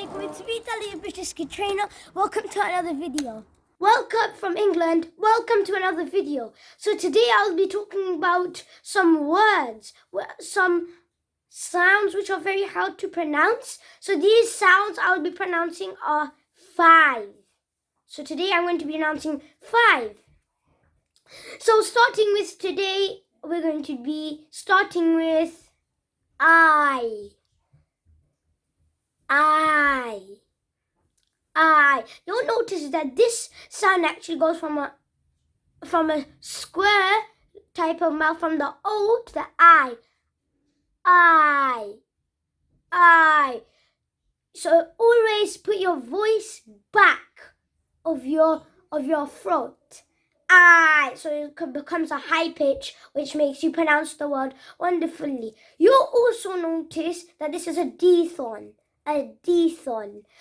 Assalamualaikum, it's me, your British Kid Trainer. Welcome to another video. Welcome from England. Welcome to another video. So today I'll be talking about some words, some sounds which are very hard to pronounce. So these sounds I'll be pronouncing are 5. So today I'm going to be announcing 5. So starting with today, we're going to be starting with I. You'll notice that this sound actually goes from a square type of mouth, from the O to the I. So always put your voice back of your throat. So it becomes a high pitch, which makes you pronounce the word wonderfully. You'll also notice that this is a diphthong.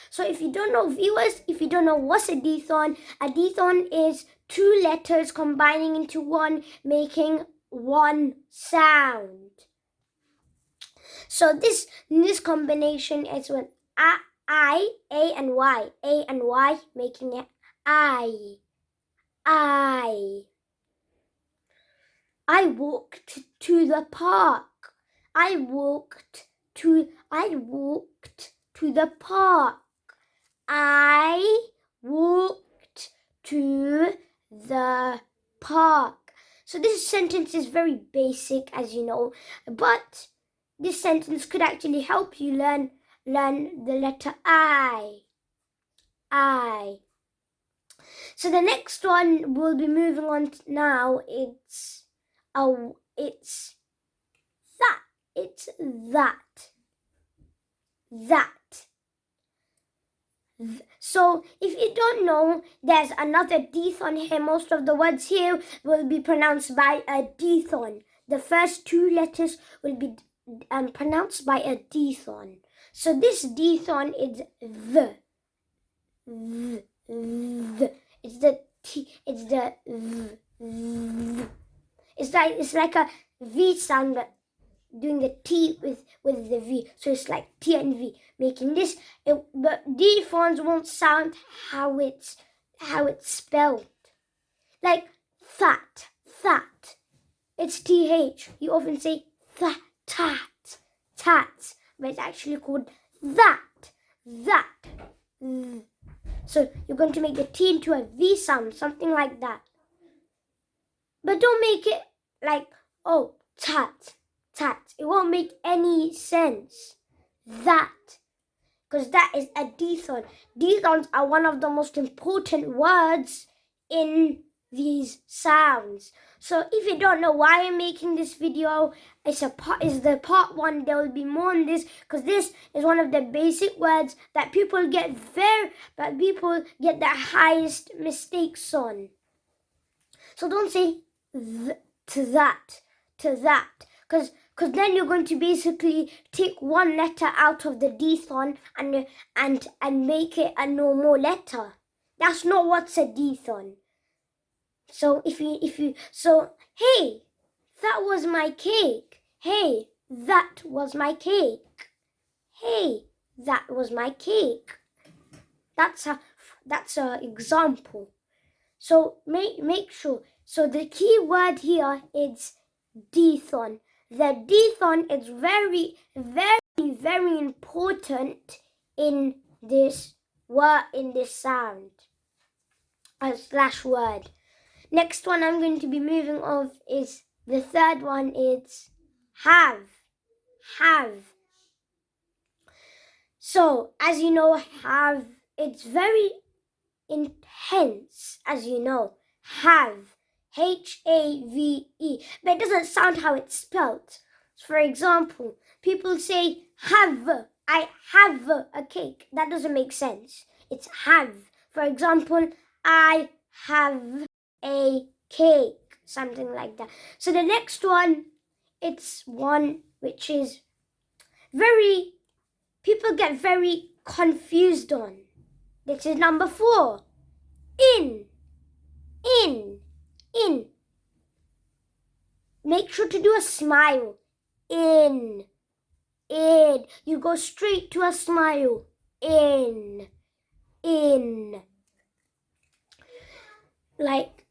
So if you don't know, viewers, if you don't know what's a diphthong is 2 letters combining into one, making one sound. So this combination is with A and Y, making it I. I walked to the park. I walked to the park. I walked to the park. So this sentence is very basic, as you know, but this sentence could actually help you learn the letter I. So the next one we'll be moving on to now, it's that. So if you don't know, there's another diphthong here. Most of the words here will be pronounced by a diphthong. The first 2 letters will be pronounced by a diphthong. So this diphthong is the. It's the T. It's like a V sound, but doing the T with the V. So it's like T and V, making this. But diphthongs won't sound how it's spelled. Like that. It's TH. You often say tat, but it's actually called that. So you're going to make the T into a V sound, something like that. But don't make it like, oh, tat. It won't make any sense. That. Because that is a diphthong. Diphthongs are one of the most important words in these sounds. So if you don't know why I'm making this video, it's the part 1. There will be more on this, because this is one of the basic words that people get the highest mistakes on. So don't say to that, because then you're going to basically take 1 letter out of the diphthong and make it a normal letter. That's not what's a diphthong. So hey, that was my cake. Hey, that was my cake. Hey, that was my cake. That's a example. So make sure. So the key word here is diphthong. The diphthong is very, very, very important in this sound, slash word. Next one I'm going to be moving on is the third one. It's have. So as you know, have, it's very intense, as you know. Have, H-A-V-E, but it doesn't sound how it's spelled. For example, people say have. I have a cake. That doesn't make sense. It's have. For example, I have a cake, something like that. So the next one, it's one which is people get very confused on. This is number 4. In. Make sure to do a smile. In. You go straight to a smile. in. Like,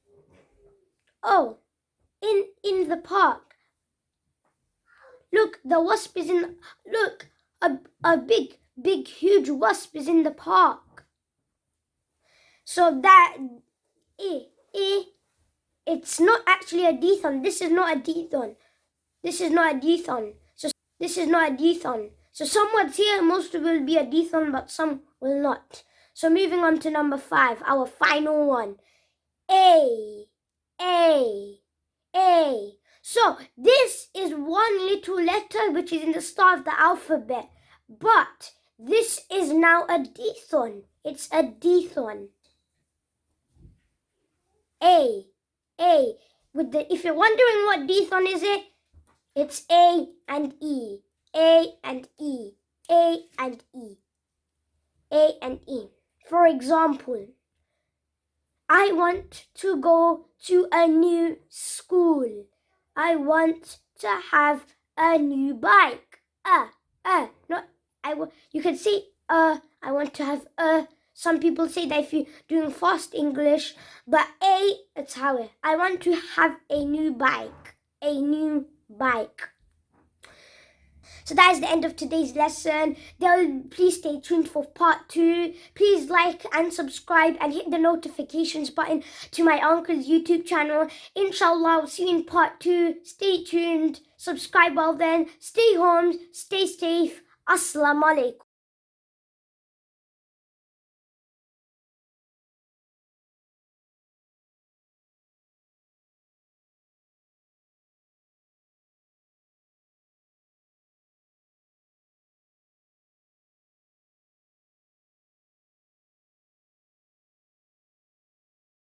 oh, in the park. Look, the wasp is in, look, a big, huge wasp is in the park. So that, it's not actually a diphthong. This is not a diphthong. This is not a diphthong. So some words here, most will be a diphthong, but some will not. So moving on to number 5, our final one. A. So this is one little letter which is in the start of the alphabet, but this is now a diphthong. It's a diphthong. A. If you're wondering what diphthong is, it's A and E. A and E. For example, I want to go to a new school. I want to have a new bike. You can say I want to have some people say that if you're doing fast English, but it's how I want to have a new bike. So that is the end of today's lesson. Please stay tuned for part 2. Please like and subscribe and hit the notifications button to my uncle's YouTube channel. Inshallah, I'll see you in part 2. Stay tuned. Subscribe well then. Stay home. Stay safe. Assalamu alaikum.